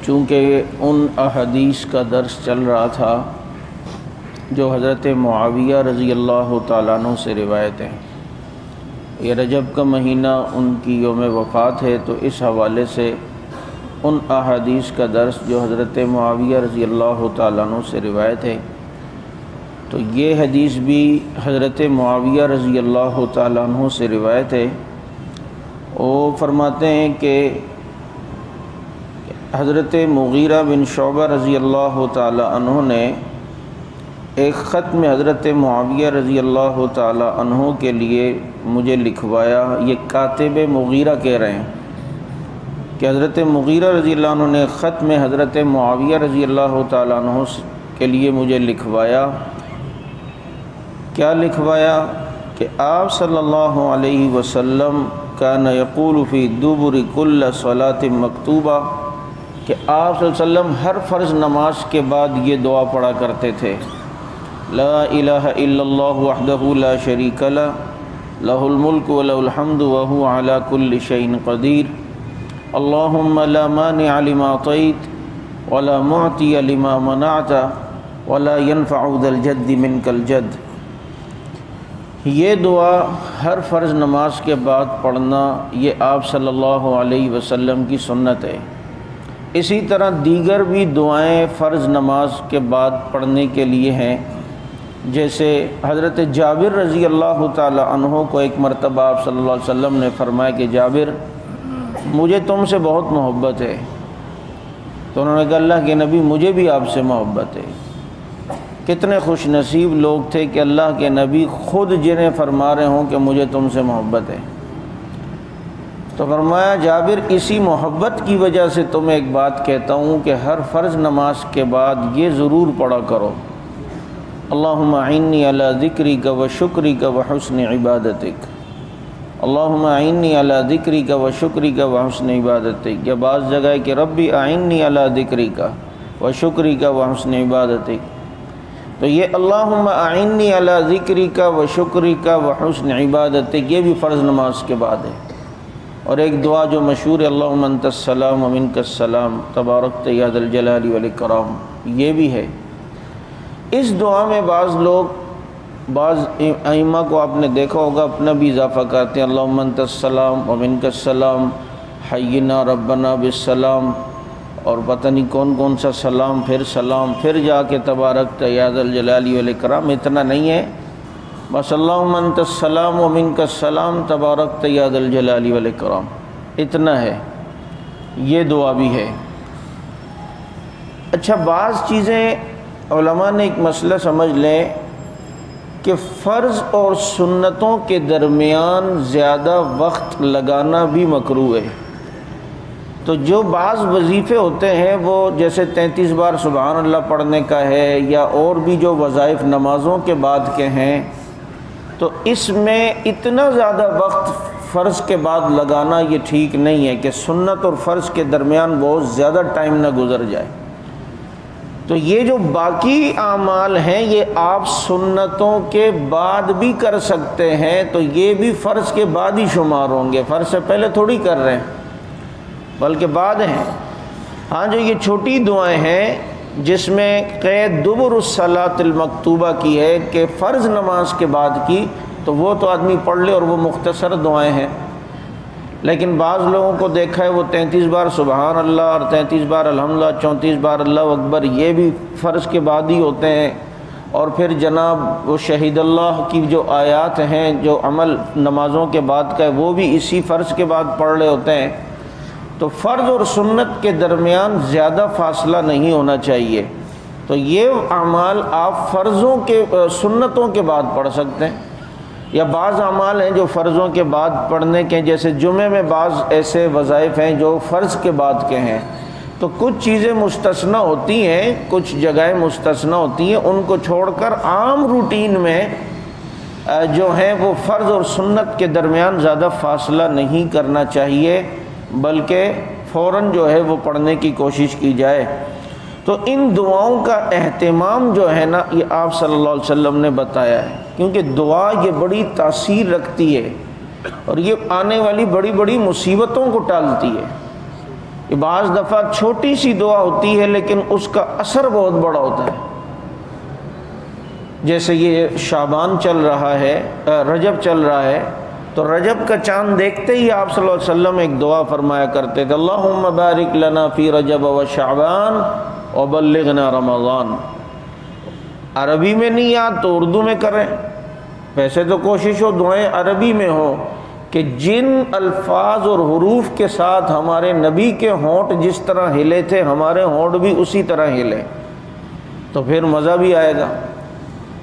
چونکہ ان احادیث کا درس چل رہا تھا جو حضرت معاویہ رضی اللہ تعالیٰ عنہ سے روایت ہیں۔ یہ رجب کا مہینہ ان کی یوم وفات ہے، تو اس حوالے سے ان احادیث کا درس جو حضرت معاویہ رضی اللہ تعالیٰ عنہ سے روایت ہے، تو یہ حدیث بھی حضرت معاویہ رضی اللہ تعالیٰ عنہ سے روایت ہے۔ وہ فرماتے ہیں کہ حضرت مغیرہ بن شعبہ رضی اللہ تعالیٰ عنہ نے ایک خط میں حضرت معاویہ رضی اللہ تعالیٰ عنہ کے لیے مجھے لکھوایا۔ یہ کاتب مغیرہ کہہ رہے ہیں کہ حضرت مغیرہ رضی اللہ عنہ نے خط میں حضرت معاویہ رضی اللہ تعالیٰ عنہ کے لیے مجھے لکھوایا۔ کیا لکھوایا؟ کہ آپ صلی اللہ علیہ وسلم کان یقول فی دبر کل صلاۃ مکتوبہ، کہ آپ صلی اللہ علیہ وسلم ہر فرض نماز کے بعد یہ دعا پڑھا کرتے تھے: لا الہ الا اللہ وحدہ لا شریک لہ، لہ الملک ولہ الحمد وہو علی کل شیء قدیر، اللہم لا مانع لما اعطیت ولا معطی لما منعت ولا ينفع ذا الجد منک الجد۔ یہ دعا ہر فرض نماز کے بعد پڑھنا یہ آپ صلی اللہ علیہ وسلم کی سنت ہے۔ اسی طرح دیگر بھی دعائیں فرض نماز کے بعد پڑھنے کے لیے ہیں، جیسے حضرت جابر رضی اللہ تعالی عنہ کو ایک مرتبہ آپ صلی اللہ علیہ وسلم نے فرمایا کہ جابر، مجھے تم سے بہت محبت ہے۔ تو انہوں نے کہا اللہ کے نبی مجھے بھی آپ سے محبت ہے۔ کتنے خوش نصیب لوگ تھے کہ اللہ کے نبی خود جنہیں فرما رہے ہوں کہ مجھے تم سے محبت ہے۔ تو فرمایا جابر، اسی محبت کی وجہ سے تمہیں ایک بات کہتا ہوں کہ ہر فرض نماز کے بعد یہ ضرور پڑھا کرو: اللہم اعنی علی ذکرک و شکرک و حسن عبادتک، اللہم اعنی علی ذکرک و شکرک و حسن عبادتک۔ یا بعض جگہ ہے کہ ربی اعنی علی ذکرک و شکرک و حسن عبادتک۔ تو یہ اللہم اعنی علی ذکرک و شکرک و حسن عبادتک یہ بھی فرض نماز کے بعد ہے۔ اور ایک دعا جو مشہور ہے: اللہم انت السلام و منک السلام تبارکت یا ذا الجلال والاکرام، یہ بھی ہے۔ اس دعا میں بعض ائمہ کو آپ نے دیکھا ہوگا اپنا بھی اضافہ کرتے ہیں: اللہم انت السلام و منک السلام حینا ربنا بالسلام، اور پتہ نہیں کون سا سلام، پھر جا کے تبارکت یا ذا الجلال والاکرام۔ اتنا نہیں ہے، بس اللہم انت السلام و منک السلام تبارکت یا ذا الجلال والاکرام، اتنا ہے۔ یہ دعا بھی ہے۔ اچھا، بعض چیزیں علماء نے ایک مسئلہ سمجھ لیں کہ فرض اور سنتوں کے درمیان زیادہ وقت لگانا بھی مکروہ ہے۔ تو جو بعض وظیفے ہوتے ہیں وہ جیسے 33 بار سبحان اللہ پڑھنے کا ہے، یا اور بھی جو وظائف نمازوں کے بعد کے ہیں، تو اس میں اتنا زیادہ وقت فرض کے بعد لگانا یہ ٹھیک نہیں ہے کہ سنت اور فرض کے درمیان بہت زیادہ ٹائم نہ گزر جائے۔ تو یہ جو باقی اعمال ہیں یہ آپ سنتوں کے بعد بھی کر سکتے ہیں، تو یہ بھی فرض کے بعد ہی شمار ہوں گے، فرض سے پہلے تھوڑی کر رہے ہیں بلکہ بعد ہیں۔ ہاں، جو یہ چھوٹی دعائیں ہیں جس میں قید دبر الصلاۃ المکتوبہ کی ہے کہ فرض نماز کے بعد کی، تو وہ تو آدمی پڑھ لے اور وہ مختصر دعائیں ہیں۔ لیکن بعض لوگوں کو دیکھا ہے وہ 33 بار سبحان اللہ اور 33 بار الحمدللہ، 34 بار اللہ اکبر، یہ بھی فرض کے بعد ہی ہوتے ہیں۔ اور پھر جناب وہ شہید اللہ کی جو آیات ہیں جو عمل نمازوں کے بعد کا ہے وہ بھی اسی فرض کے بعد پڑھ رہے ہوتے ہیں۔ تو فرض اور سنت کے درمیان زیادہ فاصلہ نہیں ہونا چاہیے۔ تو یہ اعمال آپ فرضوں کے سنتوں کے بعد پڑھ سکتے ہیں، یا بعض اعمال ہیں جو فرضوں کے بعد پڑھنے کے، جیسے جمعے میں بعض ایسے وظائف ہیں جو فرض کے بعد کے ہیں۔ تو کچھ چیزیں مستثنی ہوتی ہیں، کچھ جگہیں مستثنی ہوتی ہیں، ان کو چھوڑ کر عام روٹین میں جو ہیں وہ فرض اور سنت کے درمیان زیادہ فاصلہ نہیں کرنا چاہیے، بلکہ فوراً جو ہے وہ پڑھنے کی کوشش کی جائے۔ تو ان دعاؤں کا اہتمام جو ہے نا یہ آپ صلی اللہ علیہ وسلم نے بتایا ہے، کیونکہ دعا یہ بڑی تاثیر رکھتی ہے اور یہ آنے والی بڑی بڑی مصیبتوں کو ٹالتی ہے۔ بعض دفعہ چھوٹی سی دعا ہوتی ہے لیکن اس کا اثر بہت بڑا ہوتا ہے. جیسے یہ شعبان چل رہا ہے، رجب چل رہا ہے، تو رجب کا چاند دیکھتے ہی آپ صلی اللہ علیہ وسلم ایک دعا فرمایا کرتے تھے، اللہم بارک لنا فی رجب و شعبان وبلغنا رمضان. عربی میں نہیں یاد تو اردو میں کریں. ویسے تو کوشش ہو دعائیں عربی میں ہو کہ جن الفاظ اور حروف کے ساتھ ہمارے نبی کے ہونٹ جس طرح ہلے تھے ہمارے ہونٹ بھی اسی طرح ہلے، تو پھر مزہ بھی آئے گا.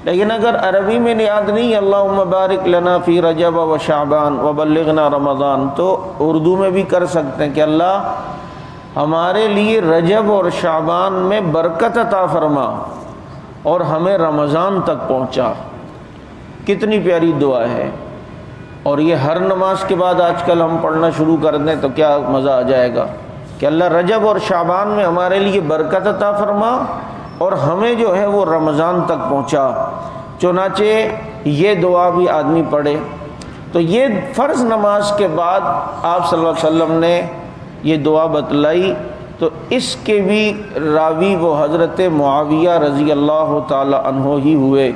لیکن اگر عربی میں یاد نہیں اللہم بارک لنا فی رجب و شعبان وبلغنا رمضان، تو اردو میں بھی کر سکتے ہیں کہ اللہ ہمارے لیے رجب اور شعبان میں برکت عطا فرما اور ہمیں رمضان تک پہنچا. کتنی پیاری دعا ہے. اور یہ ہر نماز کے بعد آج کل ہم پڑھنا شروع کر دیں تو کیا مزہ آ جائے گا کہ اللہ رجب اور شعبان میں ہمارے لیے برکت عطا فرما اور ہمیں جو ہے وہ رمضان تک پہنچا. چنانچہ یہ دعا بھی آدمی پڑھے. تو یہ فرض نماز کے بعد آپ صلی اللہ علیہ وسلم نے یہ دعا بتلائی. تو اس کے بھی راوی وہ حضرت معاویہ رضی اللہ تعالی عنہ ہی ہوئے.